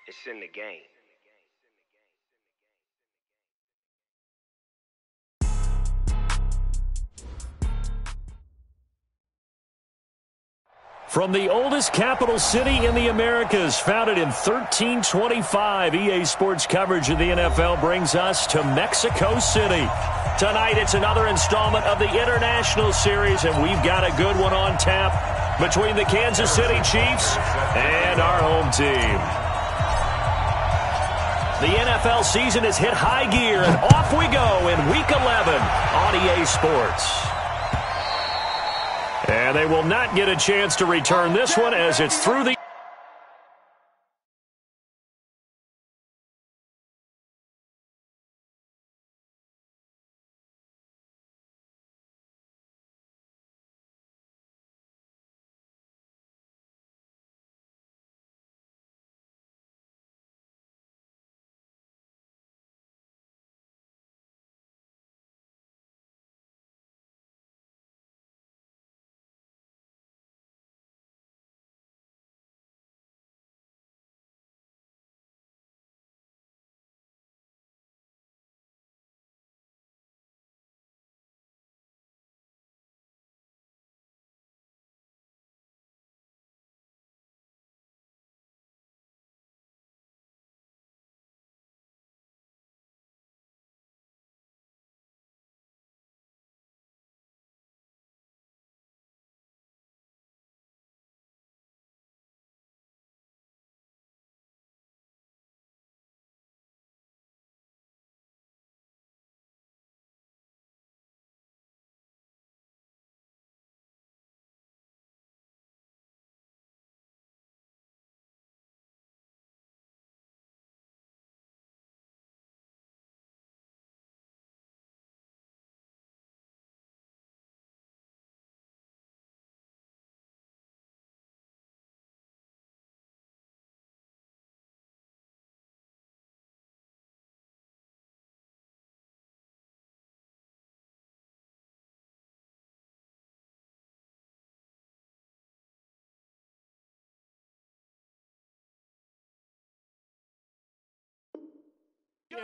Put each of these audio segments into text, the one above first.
It's in the game. From the oldest capital city in the Americas, founded in 1325, EA Sports coverage of the NFL brings us to Mexico City. Tonight, it's another installment of the International Series, and we've got a good one on tap between the Kansas City Chiefs and our home team. The NFL season has hit high gear, and off we go in Week 11 on EA Sports. And they will not get a chance to return this one as it's through the...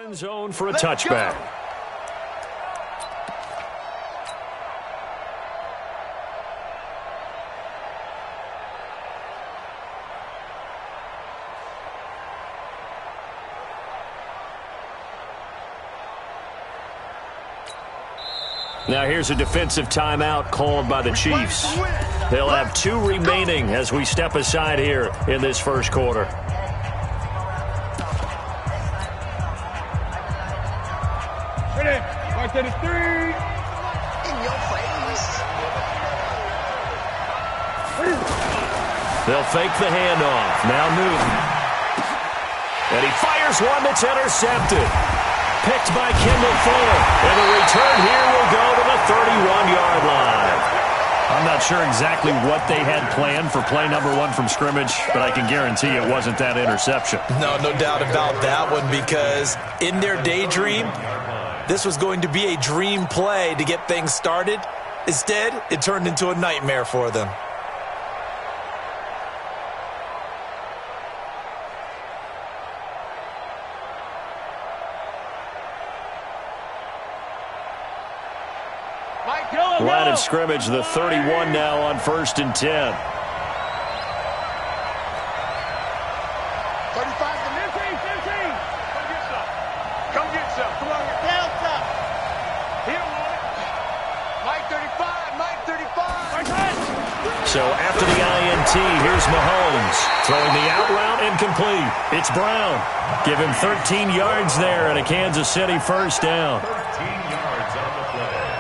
End zone for a touchback. Now here's a defensive timeout called by the Chiefs. They'll have 2 remaining as we step aside here in this first quarter. To the 3. In your face. They'll fake the handoff. Now Newton. And he fires one that's intercepted. Picked by Kendall Fuller. And the return here will go to the 31-yard line. I'm not sure exactly what they had planned for play number 1 from scrimmage, but I can guarantee it wasn't that interception. No doubt about that one, because in their daydream, this was going to be a dream play to get things started. Instead, it turned into a nightmare for them. Line of scrimmage, the 31 now on 1st and 10. 35 to 15. Come get some. Come on, get down top. He don't want it. Mike 35. So after the INT, here's Mahomes. Throwing the out route incomplete. It's Brown. Give him 13 yards there and a Kansas City first down.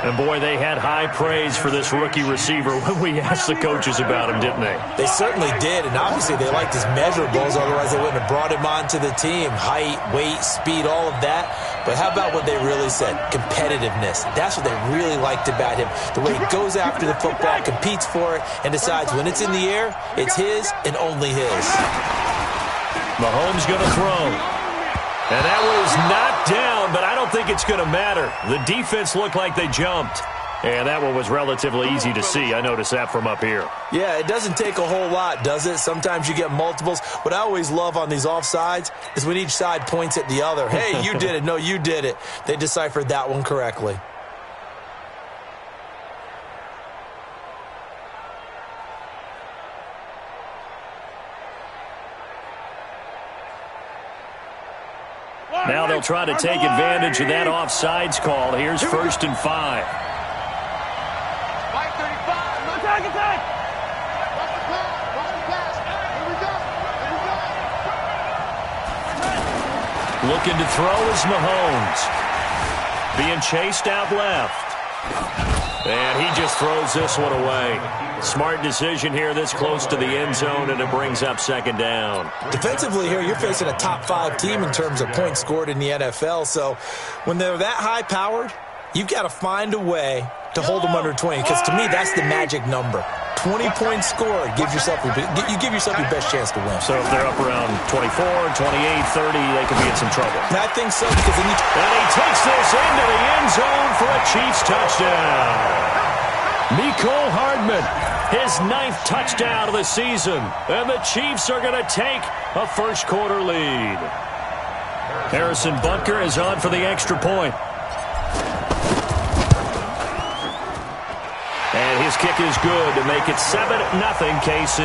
And, boy, they had high praise for this rookie receiver when we asked the coaches about him, didn't they? They certainly did, and obviously they liked his measurables, otherwise they wouldn't have brought him onto the team. Height, weight, speed, all of that. But how about what they really said? Competitiveness. That's what they really liked about him. The way he goes after the football, competes for it, and decides when it's in the air, it's his and only his. Mahomes going to throw. And that was knocked down, but I don't think it's going to matter. The defense looked like they jumped. And that one was relatively easy to see. I noticed that from up here. Yeah, it doesn't take a whole lot, does it? Sometimes you get multiples. What I always love on these offsides is when each side points at the other. Hey, you did it. No, you did it. They deciphered that one correctly. Now they'll try to take advantage of that offsides call. Here's 1st and 5. Mike 35. No target time. Watch the pass. Watch the pass. Here we go. Here we go. Looking to throw is Mahomes. Being chased out left. And he just throws this one away. Smart decision here this close to the end zone, and it brings up 2nd down. Defensively here, you're facing a top 5 team in terms of points scored in the NFL. So when they're that high-powered, you've got to find a way to hold them under 20. Because to me, that's the magic number. 20 points scored, you give yourself your best chance to win. So if they're up around 24, 28, 30, they could be in some trouble. And I think so, because then and he takes this into the end zone for a Chiefs touchdown. Mecole Hardman, his 9th touchdown of the season. And the Chiefs are going to take a first-quarter lead. Harrison Butker is on for the extra point. And his kick is good to make it 7-0 KC.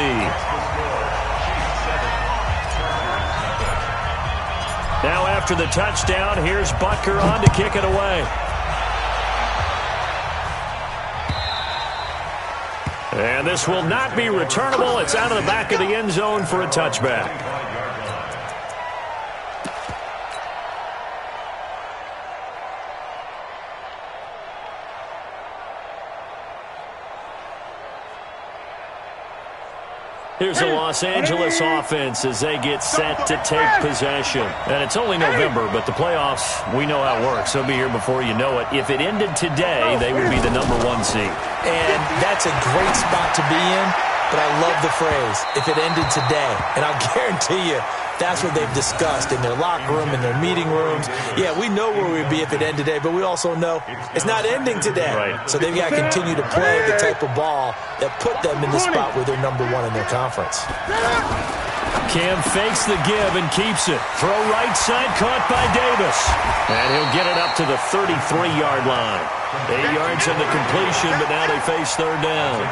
Now after the touchdown, here's Butker on to kick it away. And this will not be returnable. It's out of the back of the end zone for a touchback. Here's the Los Angeles offense as they get set to take possession. And it's only November, but the playoffs, we know how it works. They'll be here before you know it. If it ended today, they would be the #1 seed. And that's a great spot to be in, but I love the phrase, if it ended today. And I'll guarantee you, that's what they've discussed in their locker room, in their meeting rooms. Yeah, we know where we'd be if it ended today, but we also know it's not ending today. Right. So they've got to continue to play the type of ball that put them in the spot where they're #1 in their conference. Cam fakes the give and keeps it. Throw right side caught by Davis. And he'll get it up to the 33-yard line. 8 yards on the completion, but now they face 3rd down.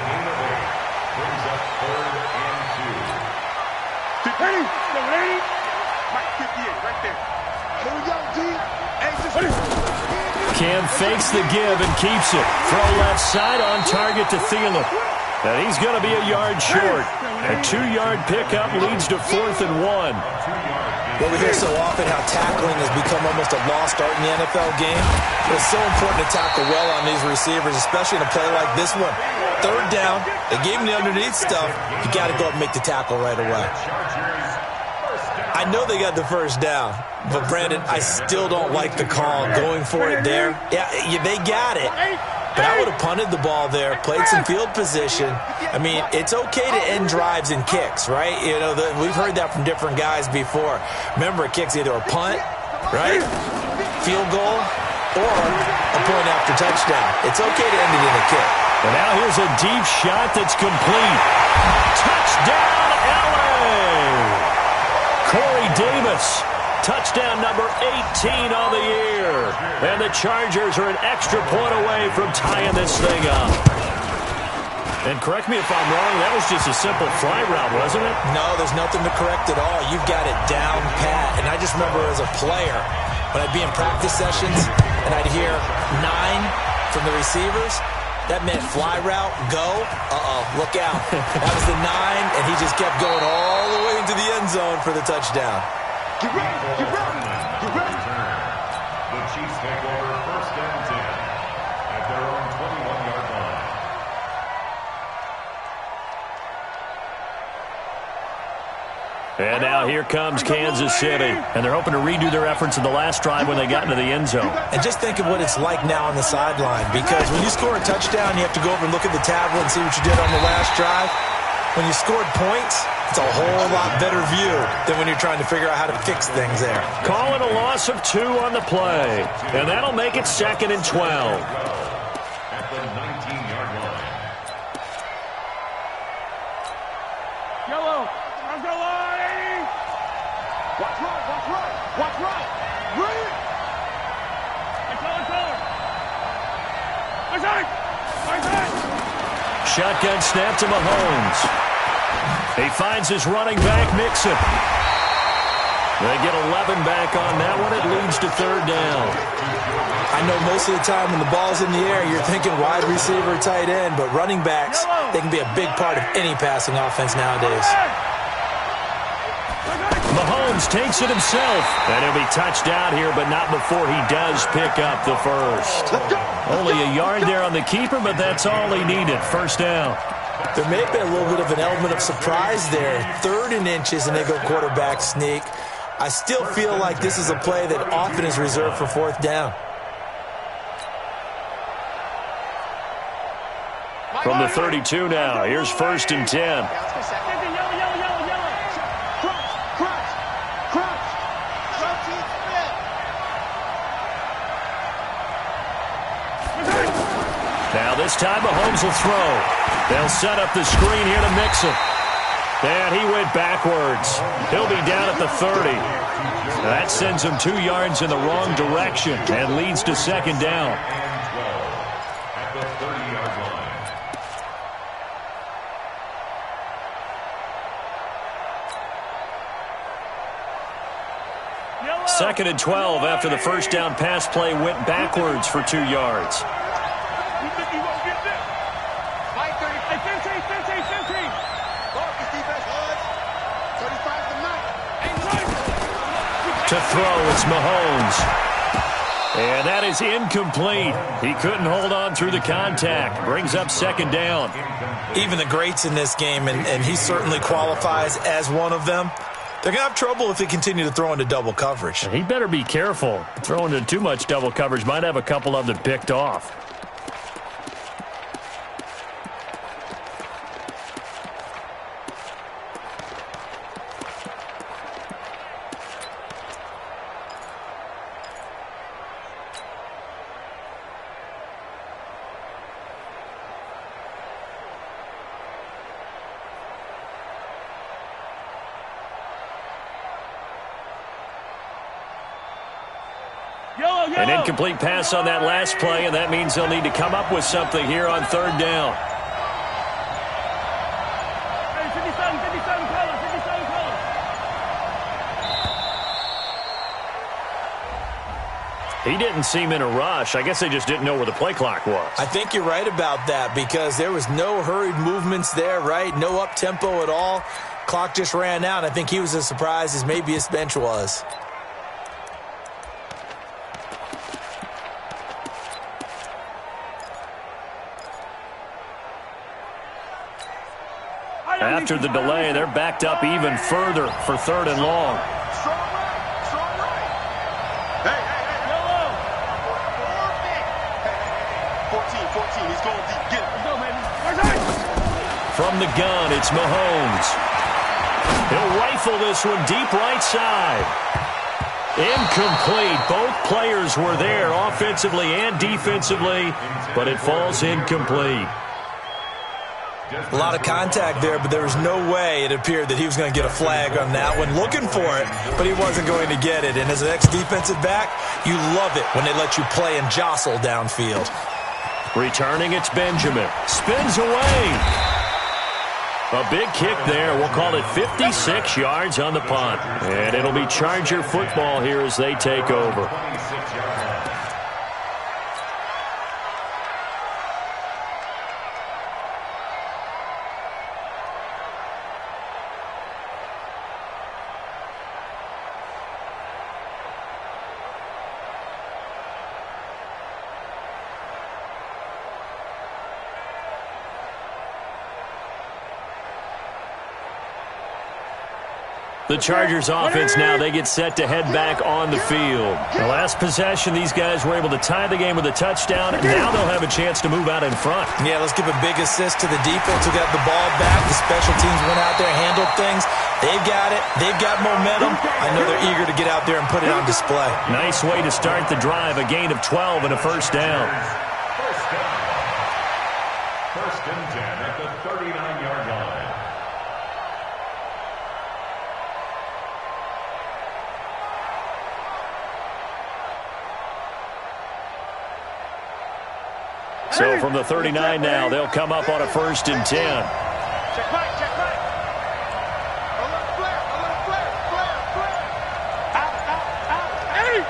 Cam fakes the give and keeps it. Throw left side on target to Thielen. And he's going to be a yard short. A 2-yard pickup leads to 4th and 1. Well, we hear so often how tackling has become almost a lost art in the NFL game. But it's so important to tackle well on these receivers, especially in a play like this one. 3rd down, they gave him the underneath stuff. You got to go up and make the tackle right away. I know they got the 1st down, but Brandon, I still don't like the call going for it there. Yeah, they got it. But I would have punted the ball there, played some field position. I mean, it's okay to end drives and kicks, right? You know, we've heard that from different guys before. Remember, a kick's either a punt, right, field goal, or a point after touchdown. It's okay to end it in a kick. And now here's a deep shot that's complete. Touchdown, LA! Corey Davis. Touchdown number 18 on the year. And the Chargers are an extra point away from tying this thing up. And correct me if I'm wrong, that was just a simple fly route, wasn't it? No, there's nothing to correct at all. You've got it down pat. And I just remember as a player, when I'd be in practice sessions and I'd hear 9 from the receivers, that meant fly route, go. Look out. That was the 9, and he just kept going all the way into the end zone for the touchdown. Get ready, get ready, get ready. The Chiefs take over 1st and 10 at their own 21-yard line. And now here comes Kansas City. And they're hoping to redo their efforts in the last drive when they got into the end zone. And just think of what it's like now on the sideline, because when you score a touchdown, you have to go over and look at the tablet and see what you did on the last drive. When you scored points, it's a whole lot better view than when you're trying to figure out how to fix things there. Calling a loss of 2 on the play. And that'll make it 2nd and 12. At the Watch right, watch right, watch right. Read. Shotgun snap to Mahomes. He finds his running back, Mixon. They get 11 back on that one. It leads to third down. I know most of the time when the ball's in the air, you're thinking wide receiver, tight end, but running backs, they can be a big part of any passing offense nowadays. Mahomes takes it himself, and he'll be touched out here, but not before he does pick up the first. Only a yard there on the keeper, but that's all he needed. First down. There may have been a little bit of an element of surprise there. 3rd and inches, and they go quarterback sneak. I still feel like this is a play that often is reserved for 4th down. From the 32 now, here's 1st and 10. Now this time Mahomes will throw. They'll set up the screen here to Mixon. And he went backwards. He'll be down at the 30. That sends him 2 yards in the wrong direction and leads to 2nd down. At the 30-yard line. 2nd and 12 after the first down pass play went backwards for 2 yards. You think you won't get this? Mike 30, 15. Focus defense, boys. 35 to 9. To throw, it's Mahomes. And that is incomplete. He couldn't hold on through the contact. Brings up 2nd down. Even the greats in this game, and he certainly qualifies as one of them, they're going to have trouble if they continue to throw into double coverage. He better be careful. Throwing into too much double coverage might have a couple of them picked off. An incomplete pass on that last play, and that means they'll need to come up with something here on 3rd down. He didn't seem in a rush. I guess they just didn't know where the play clock was. I think you're right about that because there was no hurried movements there, right? No up-tempo at all. Clock just ran out. I think he was as surprised as maybe his bench was. After the delay, they're backed up even further for 3rd and long. Strong right. Hey. Yellow. 14. He's going deep. Get it. Let's go, baby. From the gun, it's Mahomes. He'll rifle this one deep right side. Incomplete. Both players were there offensively and defensively, but it falls incomplete. A lot of contact there, but there was no way it appeared that he was going to get a flag on that one. Looking for it, but he wasn't going to get it. And as an ex-defensive back, you love it when they let you play and jostle downfield. Returning, it's Benjamin. Spins away. A big kick there. We'll call it 56 yards on the punt. And it'll be Charger football here as they take over. 26-yard line. The Chargers offense now, they get set to head back on the field. The last possession, these guys were able to tie the game with a touchdown, and now they'll have a chance to move out in front. Yeah, let's give a big assist to the defense who got the ball back. The special teams went out there, handled things. They've got it. They've got momentum. I know they're eager to get out there and put it on display. Nice way to start the drive, a gain of 12 and a first down. First and 10 at the 39-yard line. So from the 39 now, they'll come up on a 1st and 10. Check Mike, check Mike. A little flare, a little flare, flare, flare. Out. Hey!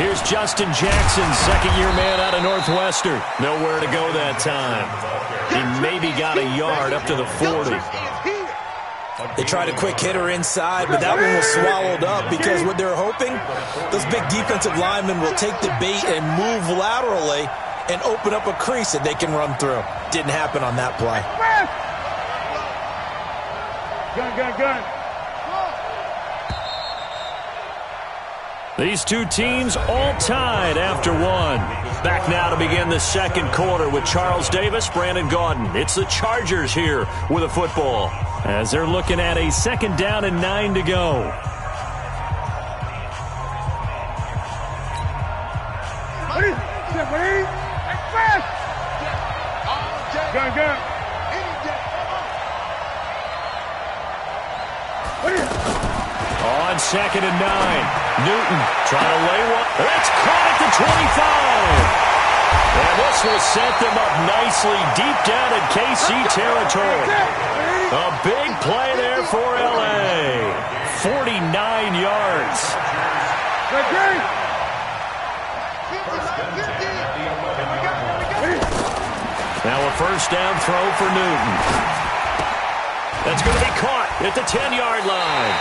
Here's Justin Jackson, second-year man out of Northwestern. Nowhere to go that time. He maybe got a yard up to the 40. They tried a quick hitter inside, but that one was swallowed up because what they're hoping, those big defensive linemen will take the bait and move laterally and open up a crease that they can run through. Didn't happen on that play. Gun. These two teams all tied after one. Back now to begin the second quarter with Charles Davis, Brandon Gaudin. It's the Chargers here with a football as they're looking at a 2nd down and 9 to go. Gun. On 2nd and 9, Newton trying to lay one. That's caught at the 25. And this will set them up nicely deep down in KC territory. A big play there for L.A. 49 yards. Now a 1st down throw for Newton. That's going to be caught at the 10-yard line.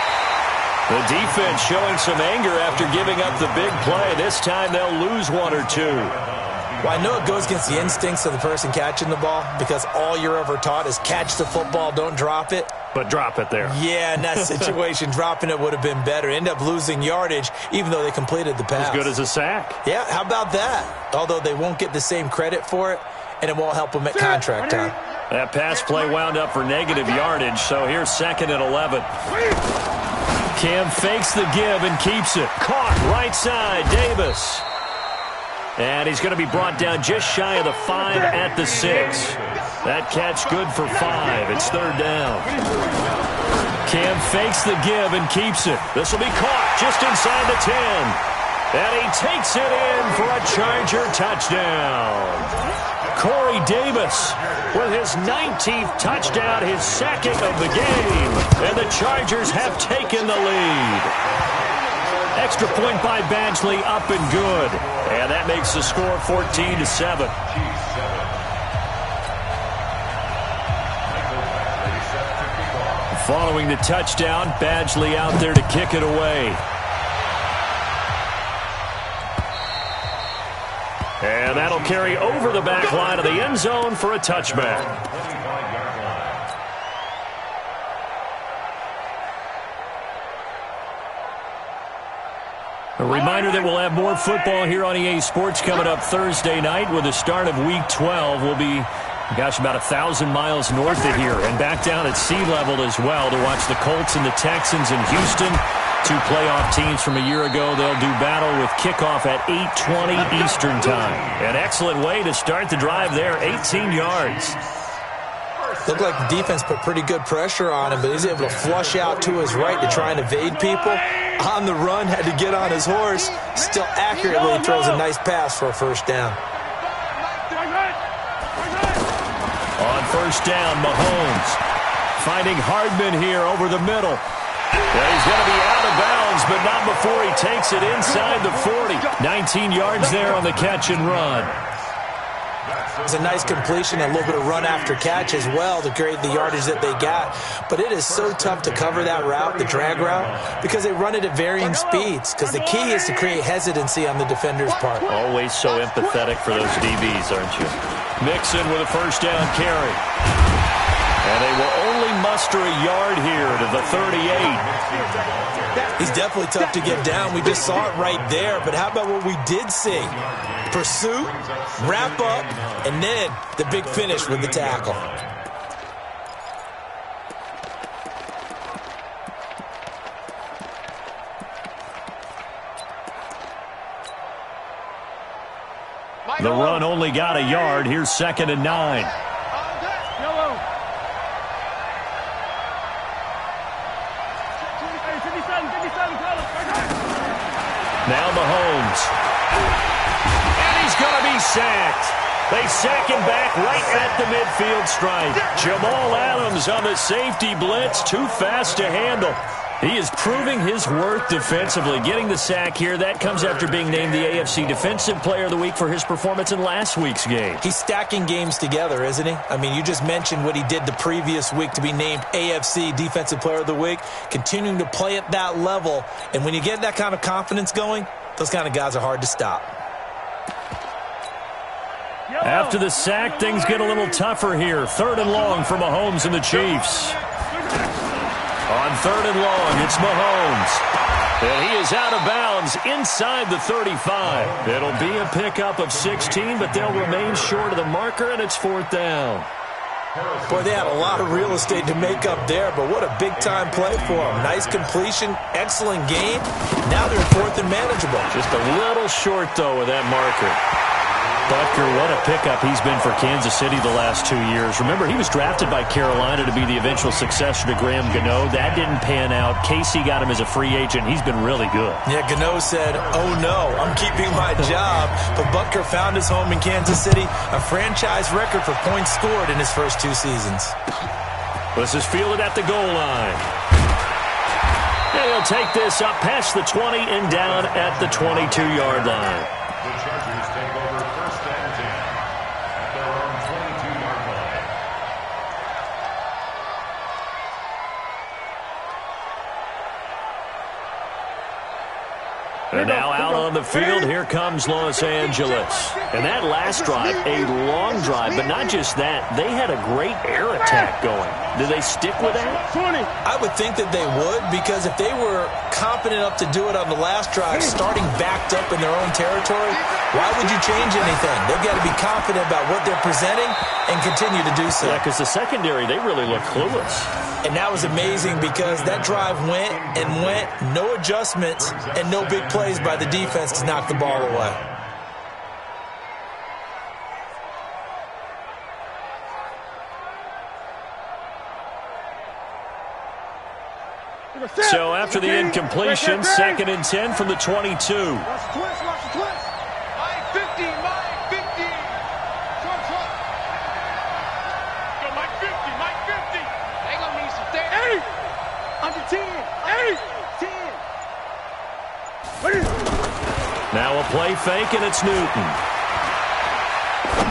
The defense showing some anger after giving up the big play. This time they'll lose 1 or 2. Well, I know it goes against the instincts of the person catching the ball because all you're ever taught is catch the football, don't drop it. But drop it there. Yeah, in that situation, dropping it would have been better. End up losing yardage, even though they completed the pass. As good as a sack. Yeah, how about that? Although they won't get the same credit for it, and it won't help them at contract time. That pass play wound up for negative yardage, so here's 2nd and 11. Cam fakes the give and keeps it. Caught right side, Davis. And he's going to be brought down just shy of the 5 at the 6. That catch good for 5. It's 3rd down. Cam fakes the give and keeps it. This will be caught just inside the 10. And he takes it in for a Charger touchdown. Corey Davis with his 19th touchdown, his 2nd of the game. And the Chargers have taken the lead. Extra point by Badgley, up and good. And that makes the score 14-7. Following the touchdown, Badgley out there to kick it away. And that'll carry over the back line of the end zone for a touchback. A reminder that we'll have more football here on EA Sports coming up Thursday night with the start of Week 12. We'll be, gosh, about 1,000 miles north of here and back down at sea level as well to watch the Colts and the Texans in Houston. 2 playoff teams from a year ago. They'll do battle with kickoff at 8:20 Eastern time. An excellent way to start the drive there, 18 yards. Looked like the defense put pretty good pressure on him, but he's able to flush out to his right to try and evade people. On the run, had to get on his horse. Still accurately throws a nice pass for a 1st down. On 1st down, Mahomes finding Hardman here over the middle. And he's going to be out of bounds, but not before he takes it inside the 40. 19 yards there on the catch and run. It's a nice completion, a little bit of run after catch as well to create the yardage that they got. But it is so tough to cover that route, the drag route, because they run it at varying speeds. Because the key is to create hesitancy on the defender's part. Always so empathetic for those DBs, aren't you? Mixon with a 1st down carry. And they will only muster a yard here to the 38. He's definitely tough to get down. We just saw it right there. But how about what we did see? Pursuit, wrap up, and then the big finish with the tackle. The run only got a yard. Here's 2nd and 9. Now Mahomes. And he's he's going to be sacked. They sack him back right at the midfield stripe. Jamal Adams on the safety blitz, too fast to handle. He is proving his worth defensively. Getting the sack here, that comes after being named the AFC Defensive Player of the Week for his performance in last week's game. He's stacking games together, isn't he? I mean, you just mentioned what he did the previous week to be named AFC Defensive Player of the Week, continuing to play at that level. And when you get that kind of confidence going, those kind of guys are hard to stop. After the sack, things get a little tougher here. 3rd and long for Mahomes and the Chiefs. On 3rd and long, it's Mahomes. And he is out of bounds inside the 35. It'll be a pickup of 16, but they'll remain short of the marker, and it's 4th down. Boy, they had a lot of real estate to make up there, but what a big-time play for them. Nice completion, excellent game. Now they're 4th and manageable. Just a little short, though, of that marker. Butker, what a pickup he's been for Kansas City the last 2 years. Remember, he was drafted by Carolina to be the eventual successor to Graham Gano. That didn't pan out. Casey got him as a free agent. He's been really good. Yeah, Gano said, oh no, I'm keeping my job. But Butker found his home in Kansas City, a franchise record for points scored in his first 2 seasons. This is fielded at the goal line. And he'll take this up past the 20 and down at the 22-yard line. The Chargers take over 1st and 10 at their own 22-yard line. And now out on the field, here comes Los Angeles. And that last drive, a long drive, but not just that. They had a great air attack going. Do they stick with that? I would think that they would, because if they were confident enough to do it on the last drive, starting backed up in their own territory, why would you change anything? They've got to be confident about what they're presenting and continue to do so. Yeah, because the secondary, they really look clueless. And that was amazing because that drive went and went, no adjustments, and no big plays by the defense to knock the ball away. So after the incompletion, 2nd and 10 from the 22. Watch the twist, watch the twist. Mike 50, Mike 50. Trump. Go Mike 50, Mike 50. They gonna need some things. 8. Under 10. 8. 10. Now a play fake, and it's Newton.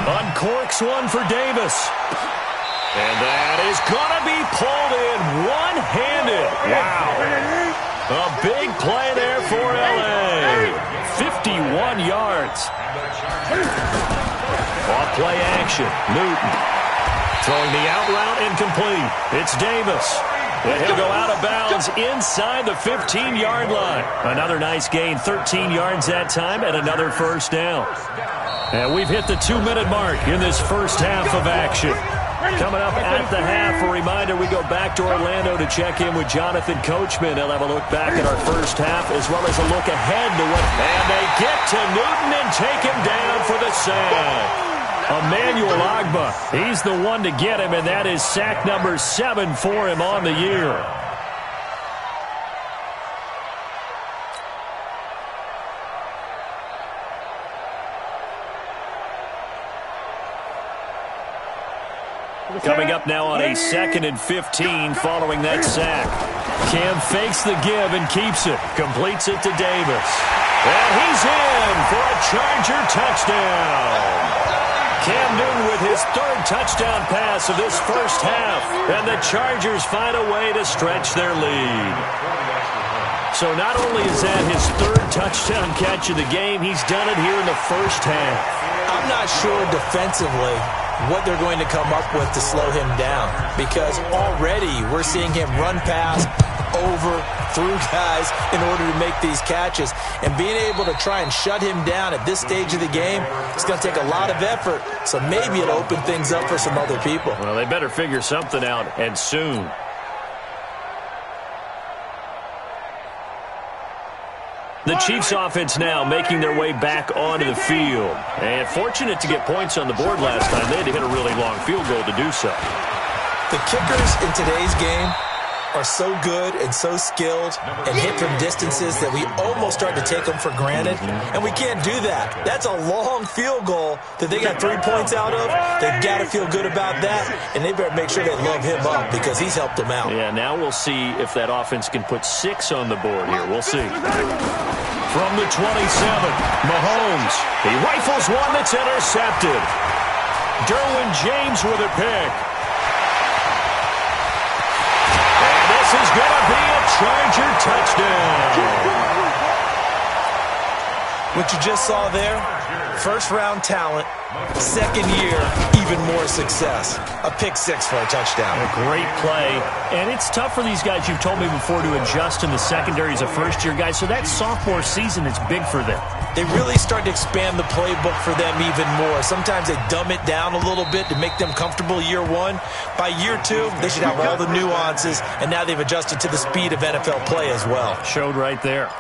Uncorks one for Davis. And that is going to be pulled in one-handed. Wow. A big play there for L.A. 51 yards. Off play action. Newton throwing the out route incomplete. It's Davis. And he'll go out of bounds inside the 15-yard line. Another nice gain, 13 yards that time, and another 1st down. And we've hit the 2-minute mark in this first half of action. Coming up at the half, a reminder, we go back to Orlando to check in with Jonathan Coachman. He'll have a look back at our first half as well as a look ahead to what... And they get to Newton and take him down for the sack. Emmanuel Ogbah, he's the one to get him, and that is sack number 7 for him on the year. Coming up now on a 2nd and 15 following that sack. Cam fakes the give and keeps it. Completes it to Davis. And he's in for a Charger touchdown. Cam Newton with his 3rd touchdown pass of this first half. And the Chargers find a way to stretch their lead. So not only is that his 3rd touchdown catch of the game, he's done it here in the first half. I'm not sure defensively what they're going to come up with to slow him down, because already we're seeing him run past, over, through guys in order to make these catches. And being able to try and shut him down at this stage of the game, it's going to take a lot of effort. So maybe it'll open things up for some other people. Well, they better figure something out, and soon. The Chiefs offense now making their way back onto the field. And fortunate to get points on the board last time. They had to hit a really long field goal to do so. The kickers in today's game are so good and so skilled and hit from distances that we almost start to take them for granted, and we can't do that. That's a long field goal that they got 3 points out of. They've got to feel good about that, and they better make sure they love him up because he's helped them out. Yeah, now we'll see if that offense can put 6 on the board here. We'll see. From the 27, Mahomes. He rifles one that's intercepted. Derwin James with a pick. And this is going to be a Charger touchdown. What you just saw there, first-round talent, second year, even more success. A pick 6 for a touchdown. A great play. And it's tough for these guys, you've told me before, to adjust in the secondary as a first-year guy. So that sophomore season is big for them. They really start to expand the playbook for them even more. Sometimes they dumb it down a little bit to make them comfortable year 1. By year 2, they should have all the nuances, and now they've adjusted to the speed of NFL play as well. Showed right there.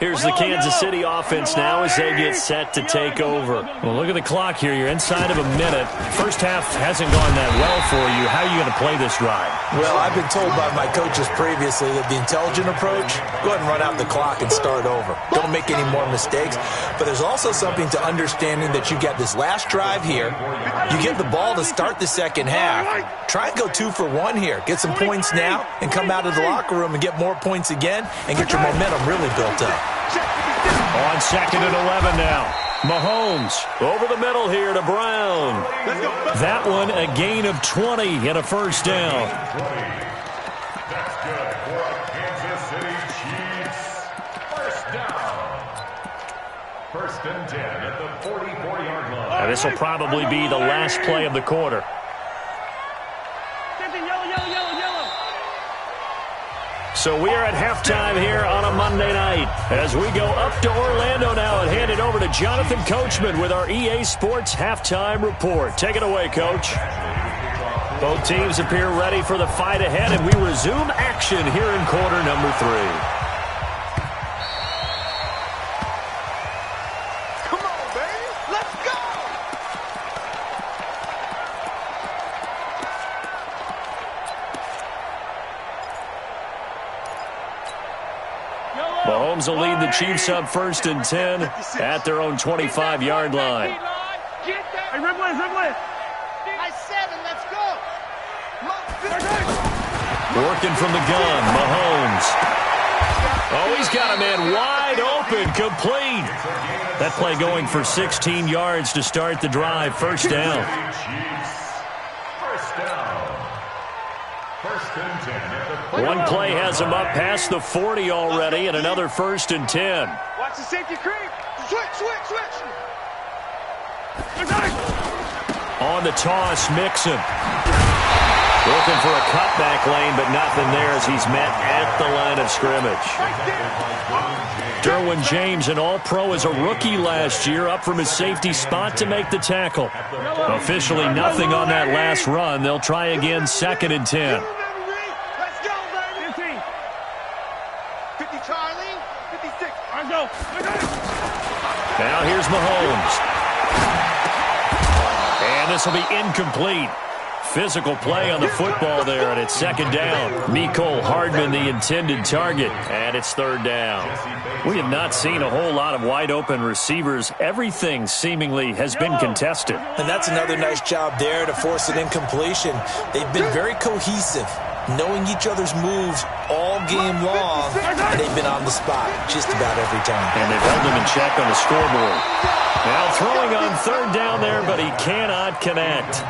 Here's the Kansas City offense now as they get set to take over. Well, look at the clock here. You're inside of a minute. First half hasn't gone that well for you. How are you going to play this drive? Well, I've been told by my coaches previously that the intelligent approach, go ahead and run out the clock and start over. Don't make any more mistakes. But there's also something to understanding that you got this last drive here. You get the ball to start the second half. Try and go 2 for 1 here. Get some points now and come out of the locker room and get more points again and get your momentum really built up. On 2nd and 11 now. Mahomes over the middle here to Brown. That one a gain of 20 and a first down. That's good for a Kansas City Chiefs. First down. 1st and 10 at the 44-yard line. Now, this will probably be the last play of the quarter. So we are at halftime here on a Monday night as we go up to Orlando now and hand it over to Jonathan Coachman with our EA Sports Halftime Report. Take it away, Coach. Both teams appear ready for the fight ahead, and we resume action here in quarter number 3. Come on, baby. Let's go. Mahomes will lead the Chiefs up 1st and 10 at their own 25-yard line. Hey, Ripley. Nice 7. Let's go. Working from the gun, Mahomes. Oh, he's got a man wide open, complete. That play going for 16 yards to start the drive. First down. First down. 1st and 10 at the One play has him up past the 40 already, and another 1st and 10. Watch the safety creep. Switch. On the toss, Mixon. Looking for a cutback lane, but nothing there as he's met at the line of scrimmage. Derwin James, an all-pro as a rookie last year, up from his safety spot to make the tackle. Officially nothing on that last run. They'll try again, 2nd and 10. Let's go, baby. 50 Charlie. 56. Let's go. Now here's Mahomes. And this will be incomplete. Physical play on the football there, and it's 2nd down. Mecole Hardman, the intended target, and it's 3rd down. We have not seen a whole lot of wide-open receivers. Everything seemingly has been contested. And that's another nice job there to force an incompletion. They've been very cohesive, knowing each other's moves all game long, and they've been on the spot just about every time. And they've held him in check on the scoreboard. Now throwing on 3rd down there, but he cannot connect.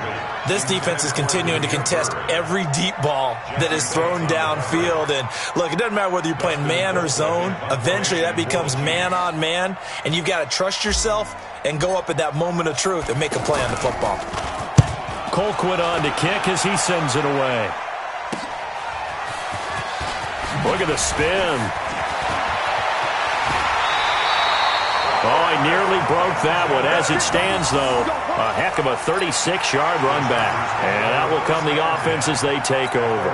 This defense is continuing to contest every deep ball that is thrown downfield. And look, it doesn't matter whether you're playing man or zone. Eventually that becomes man on man, and you've got to trust yourself and go up at that moment of truth and make a play on the football. Colquitt on to kick as he sends it away. Look at the spin. Oh, I nearly broke that one. As it stands, though, a heck of a 36-yard run back. And out will come the offense as they take over.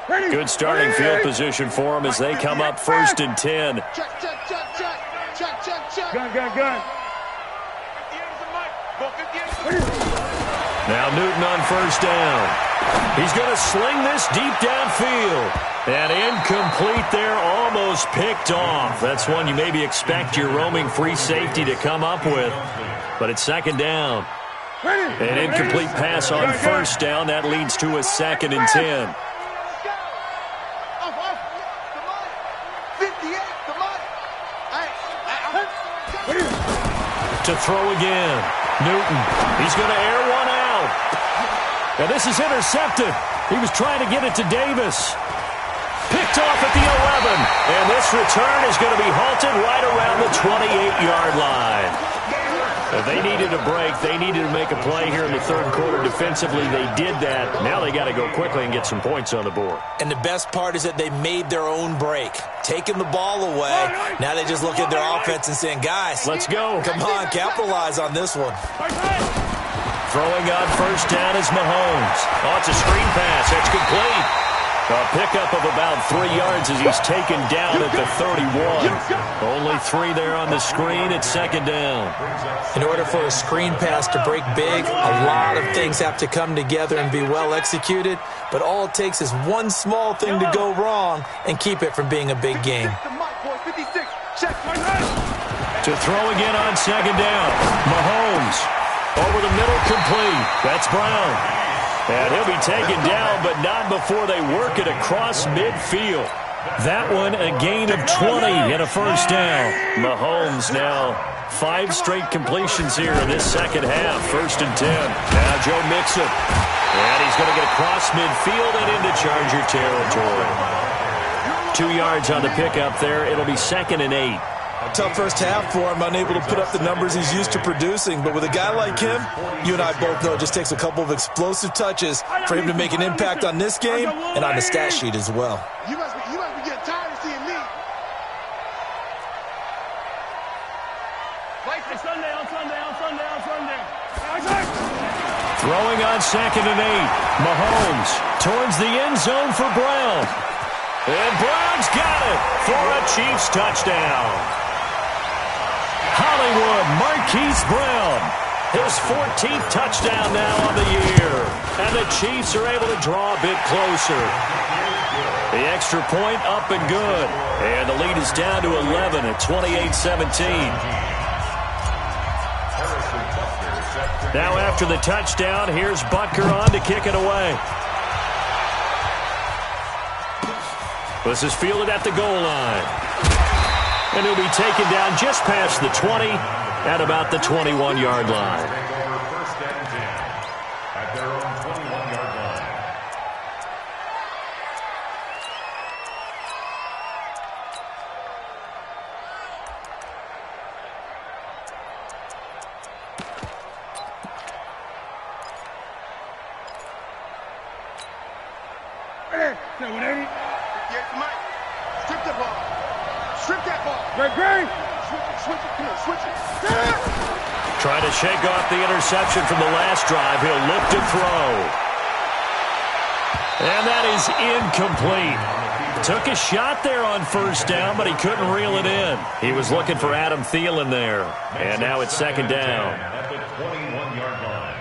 Ready? Good starting field position for them as they come up 1st and 10. Check, check, check, check. Check, check, check. Gun, gun, gun. Now Newton on 1st down. He's going to sling this deep downfield. And incomplete there, almost picked off. That's one you maybe expect your roaming free safety to come up with. But it's 2nd down. An incomplete pass on 1st down. That leads to a 2nd and 10. To throw again. Newton. He's going to air one out. Now this is intercepted. He was trying to get it to Davis. Picked off at the 11. And this return is going to be halted right around the 28-yard line. If they needed a break, they needed to make a play here in the 3rd quarter defensively. They did that. Now they got to go quickly and get some points on the board. And the best part is that they made their own break. Taking the ball away. Now they just look at their offense and saying, guys, let's go. Come on, capitalize on this one. Throwing on 1st down is Mahomes. Oh, it's a screen pass. That's complete. A pickup of about 3 yards as he's taken down at the 31. Only 3 there on the screen. It's 2nd down. In order for a screen pass to break big, a lot of things have to come together and be well executed. But all it takes is one small thing to go wrong and keep it from being a big game. To throw again on 2nd down. Mahomes over the middle, complete. That's Brown. And he'll be taken down, but not before they work it across midfield. That one a gain of 20 and a 1st down. Mahomes now 5 straight completions here in this 2nd half. 1st and 10. Now Joe Mixon. And he's going to get across midfield and into Charger territory. 2 yards on the pickup there. It'll be 2nd and 8. Tough first half for him, unable to put up the numbers he's used to producing. But with a guy like him, you and I both know it just takes a couple of explosive touches for him to make an impact on this game and on the stat sheet as well. You must be getting tired of seeing me. Throwing on 2nd and 8. Mahomes towards the end zone for Brown. And Brown's got it for a Chiefs touchdown. Hollywood Marquise Brown, his 14th touchdown now on the year. And the Chiefs are able to draw a bit closer. The extra point up and good. And the lead is down to 11 at 28-17. Now after the touchdown, here's Butker on to kick it away. This is fielded at the goal line. And he'll be taken down just past the 20 at about the 21-yard line. First and 10 at their own 21-yard line. Strip the ball. Strip that ball. Great. Switch it. Come on, switch it. Trying to shake off the interception from the last drive. He'll look to throw. And that is incomplete. Took a shot there on 1st down, but he couldn't reel it in. He was looking for Adam Thielen there. And now it's 2nd down. At the 21-yard line.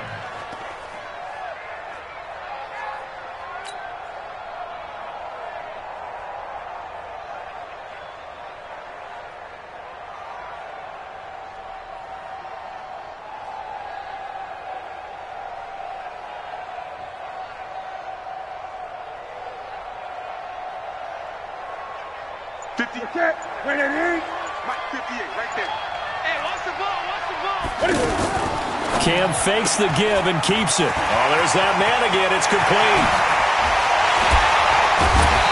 Wait, Mike 58, right there. Hey, watch the ball. Cam fakes the give and keeps it. Oh, there's that man again. It's complete.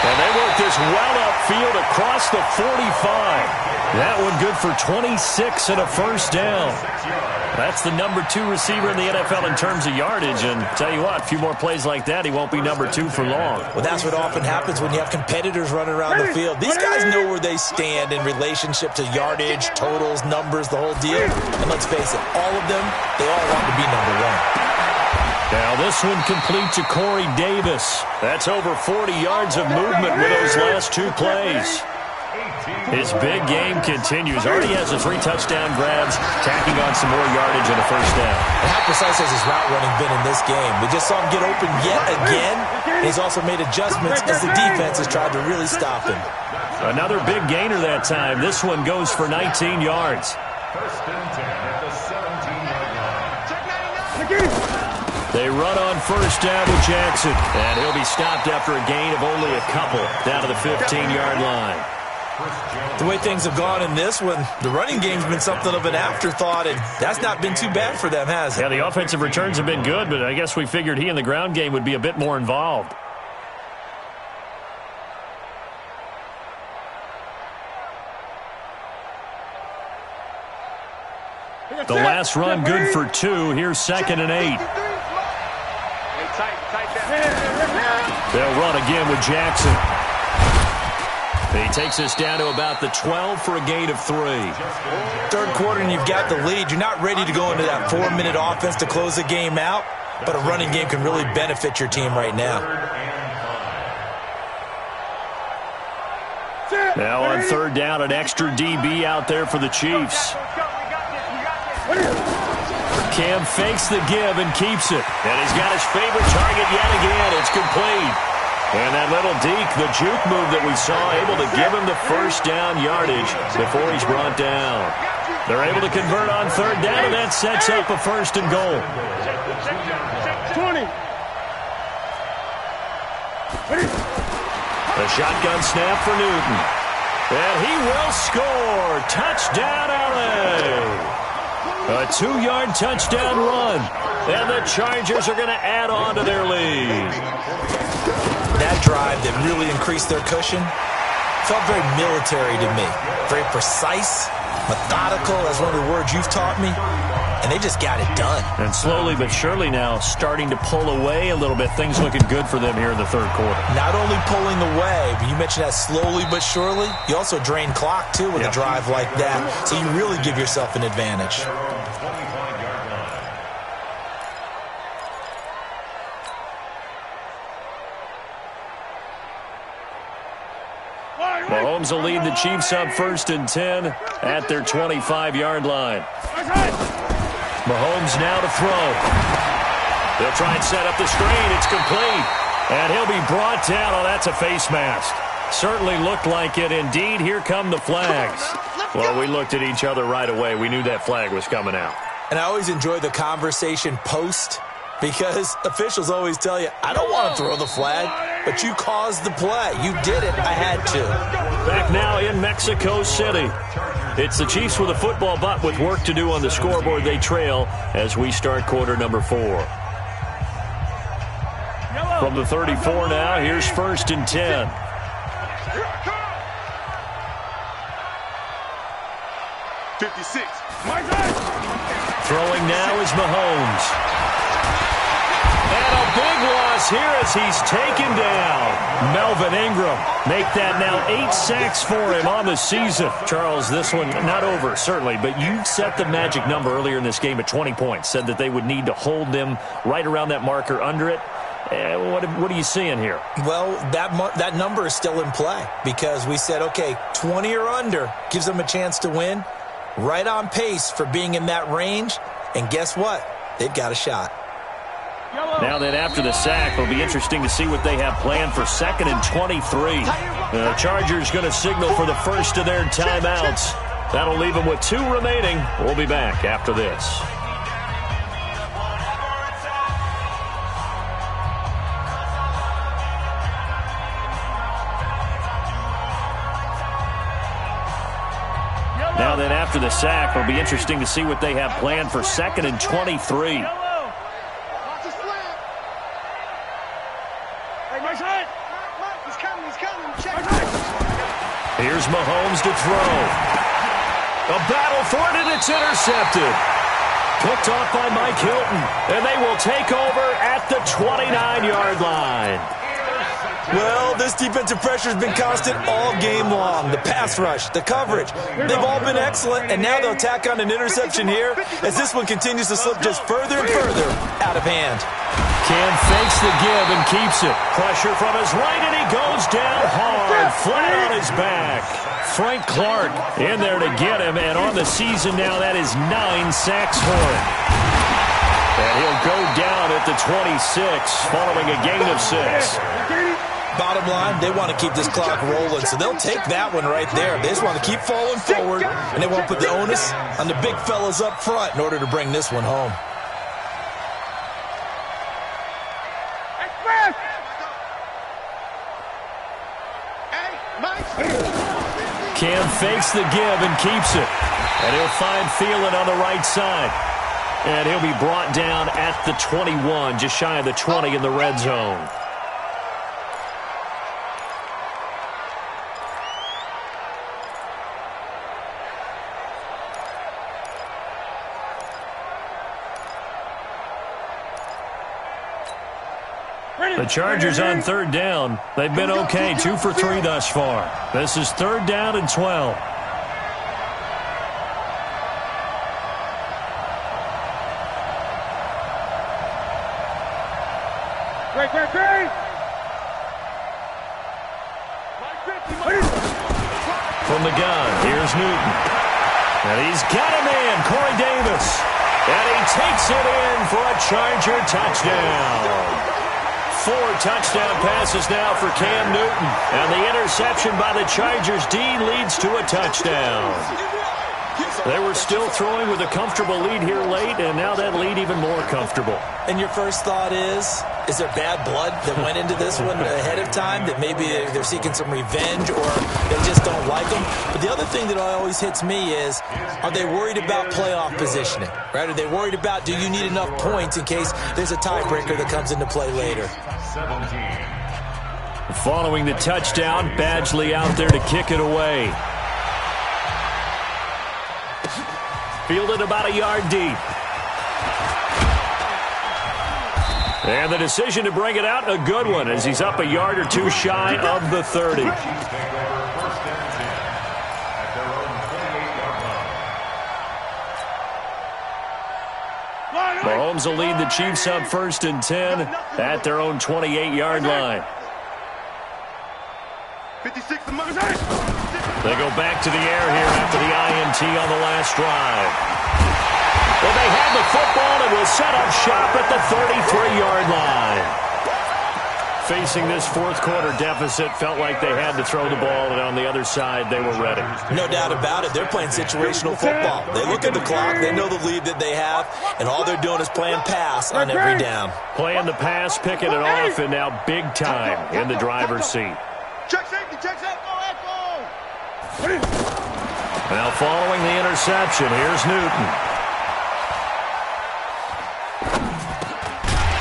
And they work this well upfield across the 45. That one good for 26 and a 1st down. That's the number 2 receiver in the NFL in terms of yardage. And tell you what, a few more plays like that, he won't be number 2 for long. Well, that's what often happens when you have competitors running around the field. These guys know where they stand in relationship to yardage, totals, numbers, the whole deal. And let's face it, all of them, they all want to be number 1. Now this one complete to Corey Davis. That's over 40 yards of movement with those last two plays. His big game continues. Already has the 3 touchdown grabs, tacking on some more yardage and a first down. And how precise has his route running been in this game? We just saw him get open yet again. And he's also made adjustments as the defense has tried to really stop him. Another big gainer that time. This one goes for 19 yards. First and 10 at the 17-yard line. They run on first down with Jackson. And he'll be stopped after a gain of only a couple down to the 15-yard line. The way things have gone in this one, the running game's been something of an afterthought, and that's not been too bad for them, has it? Yeah, the offensive returns have been good, but I guess we figured he in the ground game would be a bit more involved. The last run good for 2. Here's 2nd and 8. They'll run again with Jackson. He takes us down to about the 12 for a gain of 3. Third quarter and you've got the lead. You're not ready to go into that 4-minute offense to close the game out, but a running game can really benefit your team right now. Now on third down, an extra DB out there for the Chiefs. Cam fakes the give and keeps it. And he's got his favorite target yet again. It's complete. And that little deke, the juke move that we saw, able to give him the first down yardage before he's brought down. They're able to convert on third down, and that sets up a 1st and goal. 20. A shotgun snap for Newton. And he will score. Touchdown, LA. A 2-yard touchdown run. And the Chargers are going to add on to their lead. That drive that really increased their cushion felt very military to me. Very precise, methodical, that's one of the words you've taught me. And they just got it done. And slowly but surely now starting to pull away a little bit. Things looking good for them here in the third quarter. Not only pulling away, but you mentioned that slowly but surely. You also drain clock, too, with a drive like that. So you really give yourself an advantage. Mahomes will lead the Chiefs up 1st and 10 at their 25-yard line. Mahomes now to throw. They'll try and set up the screen. It's complete. And he'll be brought down. Oh, that's a face mask. Certainly looked like it. Indeed, here come the flags. Well, we looked at each other right away. We knew that flag was coming out. And I always enjoy the conversation post because officials always tell you, I don't want to throw the flag, but you caused the play. You did it. I had to. Back now in Mexico City. It's the Chiefs with a football, but with work to do on the scoreboard. They trail as we start quarter number 4. From the 34 now, here's 1st and 10. Throwing now is Mahomes. And a big loss here as he's taken down. Melvin Ingram make that now 8 sacks for him on the season. Charles, this one not over, certainly, but you set the magic number earlier in this game at 20 points. Said that they would need to hold them right around that marker under it. What are you seeing here? Well, that number is still in play because we said, okay, 20 or under gives them a chance to win. Right on pace for being in that range. And guess what? They've got a shot. Now that after the sack, it'll be interesting to see what they have planned for 2nd and 23. The Chargers going to signal for the first of their timeouts. That'll leave them with 2 remaining. We'll be back after this. Now then, after the sack, it'll be interesting to see what they have planned for 2nd and 23. Here's Mahomes to throw. A battle for it, and it's intercepted. Picked off by Mike Hilton, and they will take over at the 29-yard line. Well, this defensive pressure has been constant all game long. The pass rush, the coverage, they've all been excellent, and now they'll tack on an interception here as this one continues to slip just further and further out of hand. Cam fakes the give and keeps it. Pressure from his right, and he goes down hard, flat on his back. Frank Clark in there to get him, and on the season now, that is 9 sacks for him. And he'll go down at the 26 following a gain of 6. Bottom line, they want to keep this clock rolling, so they'll take that one right there. They just want to keep falling forward, and they want to put the onus on the big fellas up front in order to bring this one home. Cam fakes the give and keeps it. And he'll find Thielen on the right side. And he'll be brought down at the 21, just shy of the 20 in the red zone. The Chargers on third down. They've been okay, 2 for 3 thus far. This is third down and 12. From the gun, here's Newton. And he's got a man, Corey Davis. And he takes it in for a Charger touchdown. 4 touchdown passes now for Cam Newton. And the interception by the Chargers D leads to a touchdown. They were still throwing with a comfortable lead here late, and now that lead even more comfortable. And your first thought is there bad blood that went into this one ahead of time, that maybe they're seeking some revenge or they just don't like them? But the other thing that always hits me is, are they worried about playoff positioning? Right? Are they worried about, do you need enough points in case there's a tiebreaker that comes into play later? 17. Following the touchdown, Badgley out there to kick it away. Fielded about a yard deep. And the decision to bring it out, a good one, as he's up a yard or 2 shy of the 30. Mahomes will lead the Chiefs up 1st and 10 at their own 28-yard line. 56 to They go back to the air here after the INT on the last drive. Well, they have the football and will set up shop at the 33-yard line. Facing this fourth quarter deficit, felt like they had to throw the ball, and on the other side, they were ready. No doubt about it. They're playing situational football. They look at the clock, they know the lead that they have, and all they're doing is playing pass on every down. Playing the pass, picking it off, and now big time in the driver's seat. check safety, go, echo. Now following the interception, here's Newton.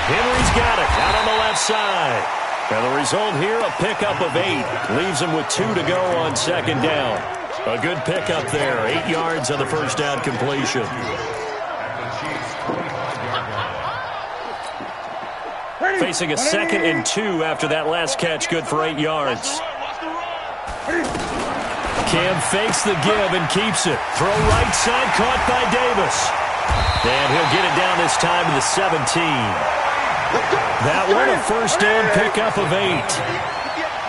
Henry's got it out on the left side. And the result here, a pickup of 8. Leaves him with 2 to go on 2nd down. A good pickup there. 8 yards on the first down completion. Facing a 2nd and 2 after that last catch, good for 8 yards. Cam fakes the give and keeps it. Throw right side, caught by Davis. And he'll get it down this time to the 17. That one, a first down pickup of 8.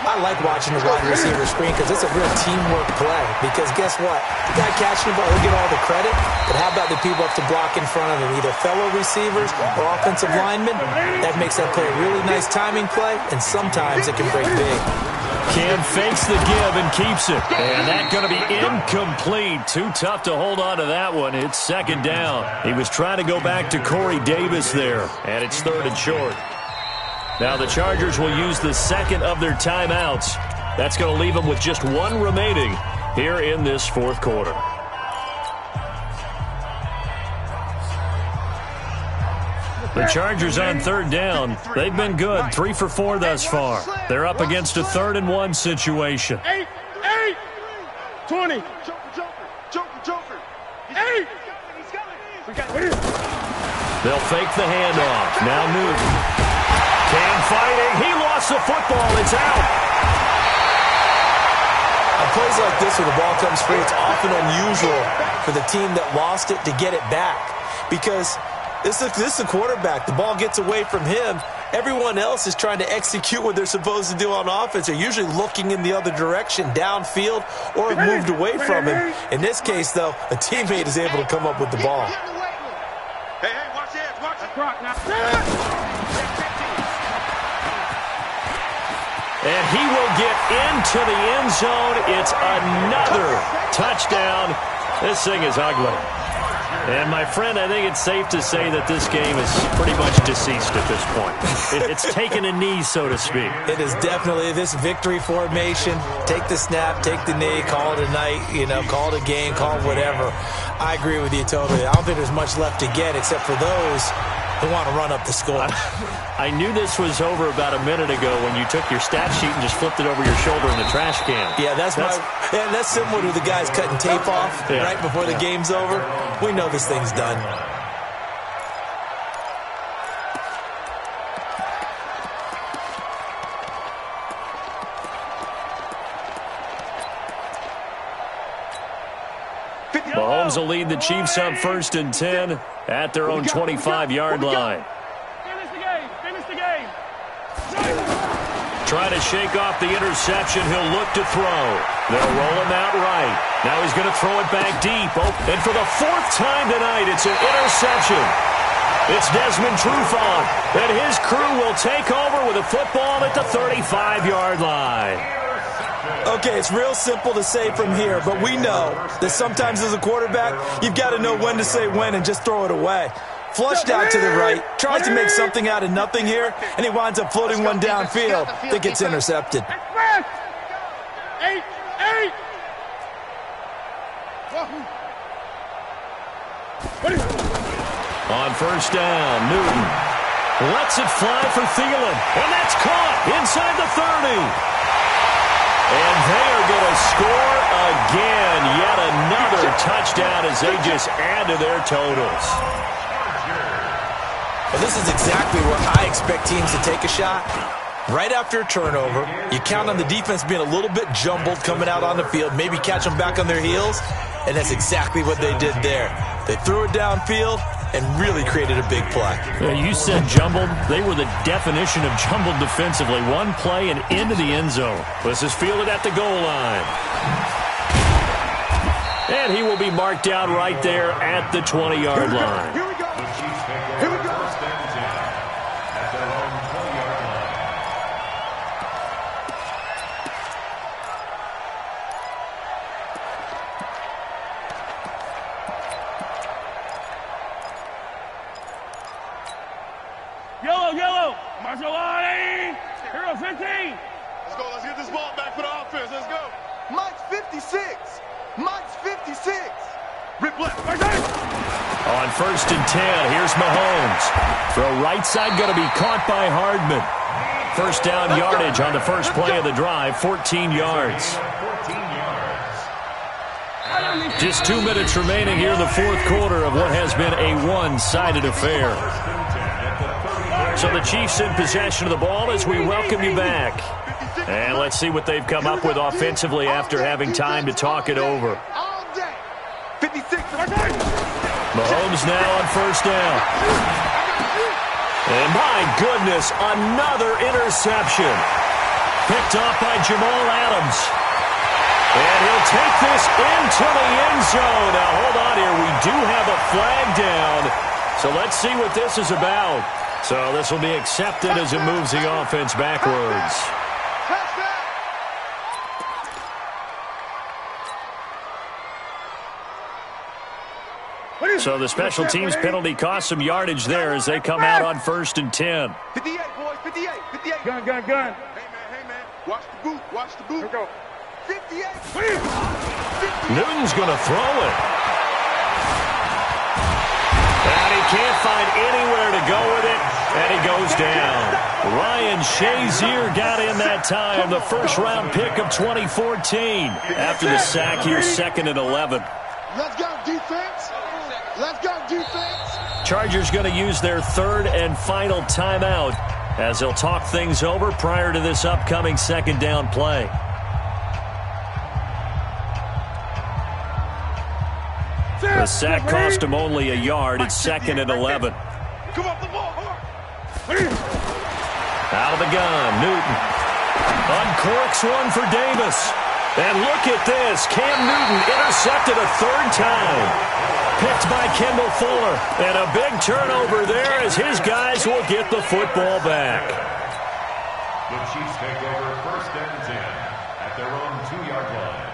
I like watching the wide receiver screen because it's a real teamwork play. Because guess what? The guy catching the ball, he'll get all the credit. But how about the people up to block in front of him, either fellow receivers or offensive linemen? That makes that play a really nice timing play, and sometimes it can break big. Cam fakes the give and keeps it. And that's going to be incomplete. Too tough to hold on to that one. It's 2nd down. He was trying to go back to Corey Davis there. And it's 3rd and short. Now the Chargers will use the 2nd of their timeouts. That's going to leave them with just 1 remaining here in this 4th quarter. The Chargers on 3rd down. They've been good, 3 for 4 thus far. They're up against a 3rd and 1 situation. 8, 20. Joker. 8. They'll fake the handoff. Now Newton. Cam fighting. He lost lost the football. It's out. On plays like this where the ball comes free, it's often unusual for the team that lost it to get it back. Because this is the quarterback. The ball gets away from him. Everyone else is trying to execute what they're supposed to do on offense. They're usually looking in the other direction, downfield, or have moved away from him. In this case, though, a teammate is able to come up with the ball. Hey, watch the edge, watch the clock now. And he will get into the end zone. It's another touchdown. This thing is ugly. And, my friend, I think it's safe to say that this game is pretty much deceased at this point. It's taken a knee, so to speak. It is definitely this victory formation. Take the snap, take the knee, call it a night, call it a game, call it whatever. I agree with you totally. I don't think there's much left to get except for those who want to run up the score. I knew this was over about a minute ago when you took your stat sheet and just flipped it over your shoulder in the trash can. Yeah, that's similar to the guys cutting tape off right before the game's over. We know this thing's done. Mahomes will lead the Chiefs up 1st and 10 at their own 25-yard line. Finish the game. Finish the game. Trying to shake off the interception. He'll look to throw. They'll roll him out right. Now he's going to throw it back deep. Oh, and for the 4th time tonight, it's an interception. It's Desmond Trufant, and his crew will take over with a football at the 35-yard line. Okay, it's real simple to say from here, but we know that sometimes as a quarterback, you've got to know when to say when and just throw it away. Flushed out to the right, tries to make something out of nothing here, and he winds up floating one downfield that gets intercepted. 8. On 1st down, Newton lets it fly for Thielen, and that's caught inside the 30. And they are going to score again. Yet another touchdown as they just add to their totals. Well, this is exactly where I expect teams to take a shot. Right after a turnover, you count on the defense being a little bit jumbled coming out on the field, maybe catch them back on their heels, and that's exactly what they did there. They threw it downfield and really created a big play. You said jumbled. They were the definition of jumbled defensively. One play and into the end zone. This is fielded at the goal line. And he will be marked down right there at the 20-yard line. Here we go. Here we go. At their own 20-yard line. Yellow. Marshall Hero 15. Let's go. Let's get this ball back for the offense. Let's go. Mike's 56. Mike's 56. Rip left. On 1st and 10, here's Mahomes. Throw right side going to be caught by Hardman. 1st down yardage on the first play of the drive, 14 yards. Just 2 minutes remaining here in the 4th quarter of what has been a one-sided affair. So the Chiefs in possession of the ball as we welcome you back. And let's see what they've come up with offensively after having time to talk it over. All day. 56. Mahomes now on 1st down. And my goodness, another interception. Picked off by Jamal Adams. And he'll take this into the end zone. Now, hold on here. We do have a flag down. So let's see what this is about. So this will be accepted as it moves the offense backwards. So the special teams penalty cost some yardage there as they come out on 1st and 10. 58, boys. 58. 58. Gun. Hey, man. Watch the boot. Watch the boot. Here we go. 58. Newton's going to throw it. And he can't find anywhere to go with it, and he goes down. Ryan Shazier got in that time, the first-round pick of 2014. After the sack here, 2nd and 11. Let's go, defense. Let's go, defense. Chargers going to use their 3rd and final timeout as they'll talk things over prior to this upcoming second down play. The sack cost him only a yard. It's 2nd and 11. Come off the ball, Out of the gun, Newton. Uncorks one for Davis. And look at this. Cam Newton intercepted a 3rd time. Picked by Kendall Fuller. And a big turnover there as his guys will get the football back. The Chiefs take over 1st and 10 at their own 2-yard line.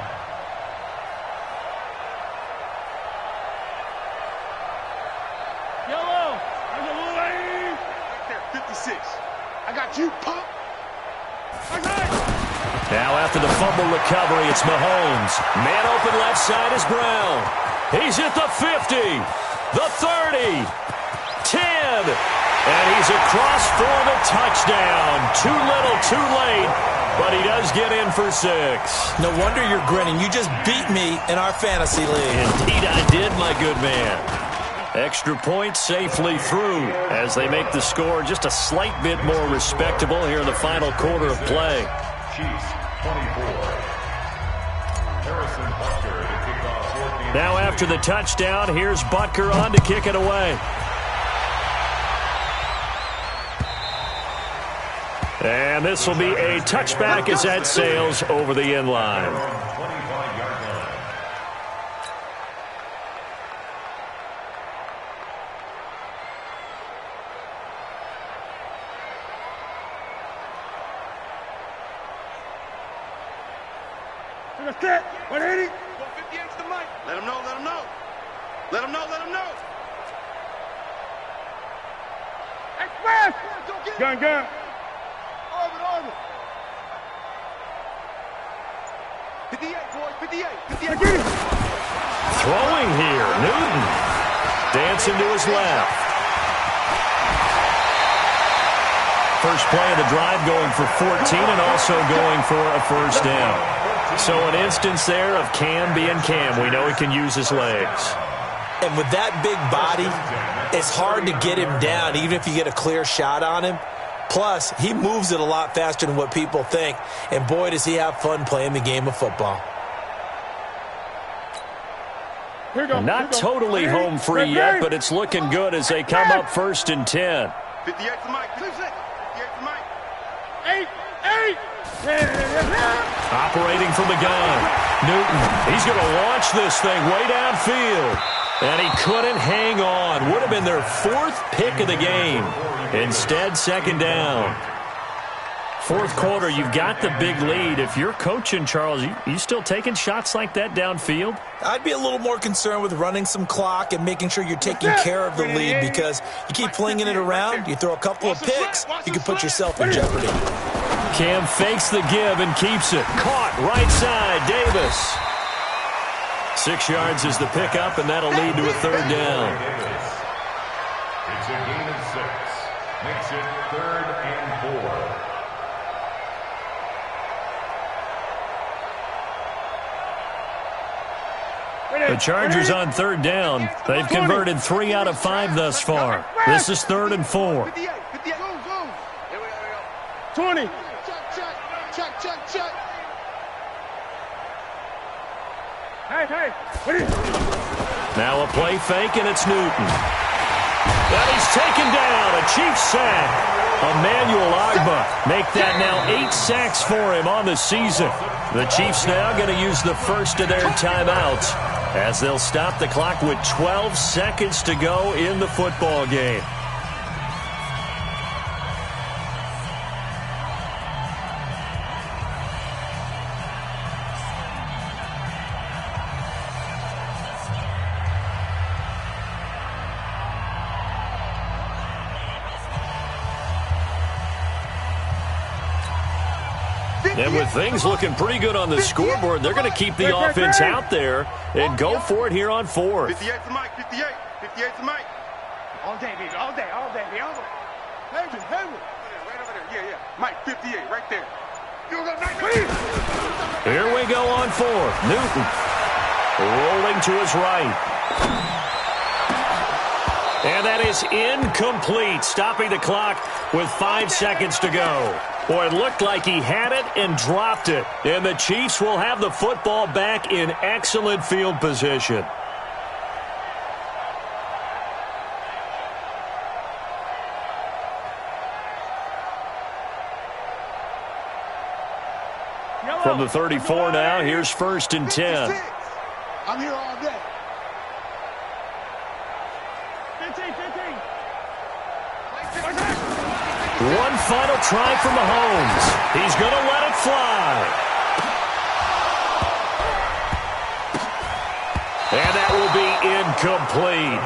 Yellow. There's a blue lane. Right there, 56. I got you, punk. Now after the fumble recovery, it's Mahomes. Man open left side is Brown. He's at the 50, the 30, 10, and he's across for the touchdown. Too little, too late, but he does get in for 6. No wonder you're grinning. You just beat me in our fantasy league. Indeed I did, my good man. Extra point safely through as they make the score just a slight bit more respectable here in the final quarter of play. Chiefs 24. Harrison Butker to kick off 14. Now after the touchdown, here's Butker on to kick it away. And this will be a touchback as that sails over the end line. 25-yard line. Let's get 180. 58's the mic. Let him know, let him know. Let him know, let him know. Express. Go get Gun, gun. Orbit, orbit. 58, boys, 58, 58. Throwing here, Newton. Dancing to his left. First play of the drive going for 14 and also going for a 1st down. So an instance there of Cam being Cam. We know he can use his legs. And with that big body, it's hard to get him down, even if you get a clear shot on him. Plus, he moves it a lot faster than what people think. And boy, does he have fun playing the game of football. Not totally home free yet, but it's looking good as they come up 1st and 10. 58's the mic. 58's the mic. 8. Operating from the gun. Newton, he's going to launch this thing way downfield. And he couldn't hang on. Would have been their 4th pick of the game. Instead, 2nd down. 4th quarter, you've got the big lead. If you're coaching, Charles, you still taking shots like that downfield? I'd be a little more concerned with running some clock and making sure you're taking care of the lead, because you keep flinging it around, you throw a couple of picks, you can put yourself in jeopardy. Cam fakes the give and keeps it. Caught right side, Davis. 6 yards is the pickup, and that'll lead to a 3rd down. It's a gain of 6. Makes it 3rd and 4. The Chargers on 3rd down. They've converted 3 out of 5 thus far. This is 3rd and 4. 58, 58. Go, go. Here we go. 20. Check. Hey. Now a play fake, and it's Newton. And he's taken down. A Chiefs sack. Emmanuel Agba make that now 8 sacks for him on the season. The Chiefs now going to use the first of their timeouts as they'll stop the clock with 12 seconds to go in the football game. And with things looking pretty good on the scoreboard, they're going to keep the offense out there and go for it here on 4th. 58's the mic. 58's the mic. All day, baby. All day. Hey, right over there. Yeah. Mike, 58, right there. Here we go on 4th. Newton rolling to his right. And that is incomplete, stopping the clock with 5 seconds to go. Boy, it looked like he had it and dropped it. And the Chiefs will have the football back in excellent field position. From the 34 now, here's 1st and 10. I'm here all day. 15. One final try for Mahomes. He's going to let it fly. And that will be incomplete.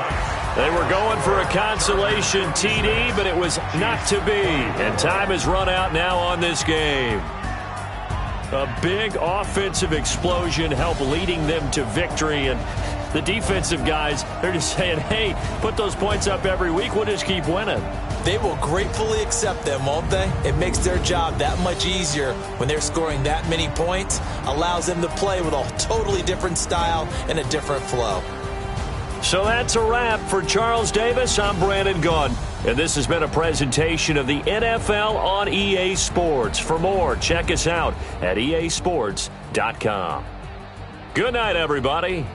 They were going for a consolation TD, but it was not to be. And time has run out now on this game. A big offensive explosion helped leading them to victory. And the defensive guys, they're just saying, hey, put those points up every week. We'll just keep winning. They will gratefully accept them, won't they? It makes their job that much easier when they're scoring that many points. Allows them to play with a totally different style and a different flow. So that's a wrap for Charles Davis. I'm Brandon Gaudin. And this has been a presentation of the NFL on EA Sports. For more, check us out at easports.com. Good night, everybody.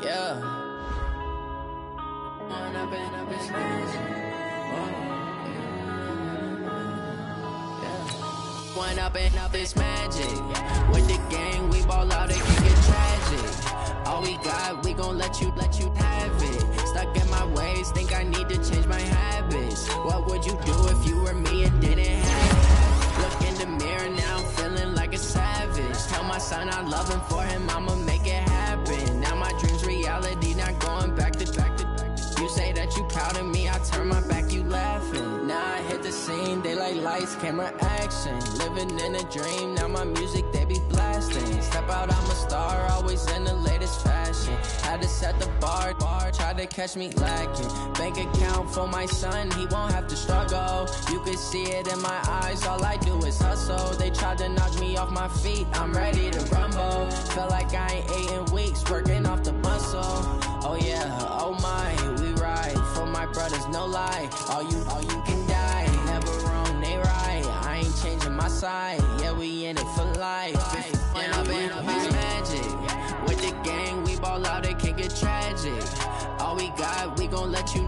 Yeah. When I've been this magic. When up and up this magic. With the gang, we ball out, it can get tragic. All we got, we gon' let you have it. Stuck in my ways, think I need to change my habits. What would you do if you were me and didn't have it? Look in the mirror now, I'm feeling like a savage. Tell my son I love him, for him I'ma make it happen. Now my dream's reality, not going back to. You say that you proud of me, I turn my back, you laughing. Now I hit the scene, they like lights, camera, action. Living in a dream, now my music, they be blasting. Step out, I'm a star, always in the latest fashion. Had to set the bar, tried to catch me lacking. Bank account for my son, he won't have to struggle. You can see it in my eyes, all I do is hustle. They tried to knock me off my feet, I'm ready to rumble. Feel like I ain't ate in weeks, working off the muscle. Oh yeah, oh my, we ride for my brothers, no lie. All you can die, never wrong, they right. I ain't changing my side, yeah, we in it for life. When I've been magic. With the gang, we ball out, it can get tragic. All we got, we gon' let you